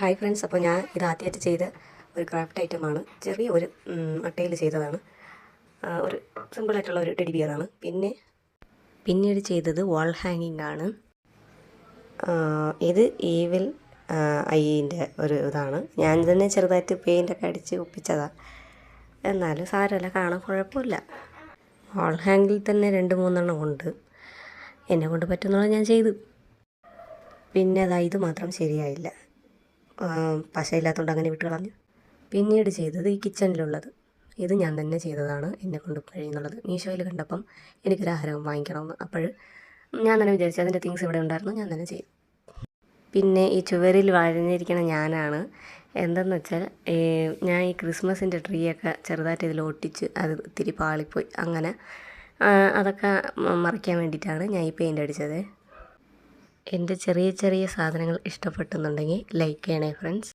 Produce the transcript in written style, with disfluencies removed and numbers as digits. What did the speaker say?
Hi friends, അപ്പോൾ ഞാൻ ഇത് ആദ്യമായിട്ട് ചെയ്ത ഒരു ക്രാഫ്റ്റ് ഐറ്റമാണ്. ചെറിയ ഒരു അട്ടയിൽ ചെയ്തതാണ്. ഒരു സിമ്പിളായിട്ടുള്ള ഒരു ടെഡി ബിയറാണ്. പിന്നീട് ചെയ്തത് വാൾ ഹാങ്ങിങ് ആണ്. ഇത് ഈവിൽ ഐൻ്റെ ഒരു ഇതാണ്. ഞാൻ തന്നെ ചെറുതായിട്ട് പെയിൻ്റൊക്കെ അടിച്ച് ഒപ്പിച്ചതാണ്. എന്നാലും സാരമല്ല, കാണാൻ കുഴപ്പമില്ല. വാൾ ഹാങ്ങിൽ തന്നെ 2-3 ഉണ്ട്. എന്നെ കൊണ്ട് പറ്റുന്നത് ഞാൻ ചെയ്തു. പിന്നെ ഇത് മാത്രം ശരിയായില്ല, പശയില്ലാത്തതുകൊണ്ട് അങ്ങനെ വിട്ട് കളഞ്ഞു. പിന്നീട് ചെയ്തത് ഈ കിച്ചണിലുള്ളത്. ഇത് ഞാൻ തന്നെ ചെയ്തതാണ്, എന്നെക്കൊണ്ട് കഴിയുന്നുള്ളത്. മീഷോയിൽ കണ്ടപ്പം എനിക്കൊരാഹാരം വാങ്ങിക്കണമെന്ന്. അപ്പോൾ ഞാൻ തന്നെ വിചാരിച്ചു, അതിൻ്റെ തിങ്സ് ഇവിടെ ഉണ്ടായിരുന്നു, ഞാൻ തന്നെ ചെയ്തു. പിന്നെ ഈ ചുവരിൽ വരഞ്ഞിരിക്കണ ഞാനാണ്. എന്തെന്ന് വെച്ചാൽ, ഞാൻ ഈ ക്രിസ്മസിൻ്റെ ട്രീ ഒക്കെ ചെറുതായിട്ട് ഇതിൽ ഒട്ടിച്ച് അത് ഇത്തിരി പാളിപ്പോയി. അങ്ങനെ അതൊക്കെ മറിക്കാൻ വേണ്ടിയിട്ടാണ് ഞാൻ ഈ പെയിൻ്റ് അടിച്ചത്. എൻ്റെ ചെറിയ ചെറിയ സാധനങ്ങൾ ഇഷ്ടപ്പെട്ടെന്നുണ്ടെങ്കിൽ ലൈക്ക് ചെയ്യണേ ഫ്രണ്ട്സ്.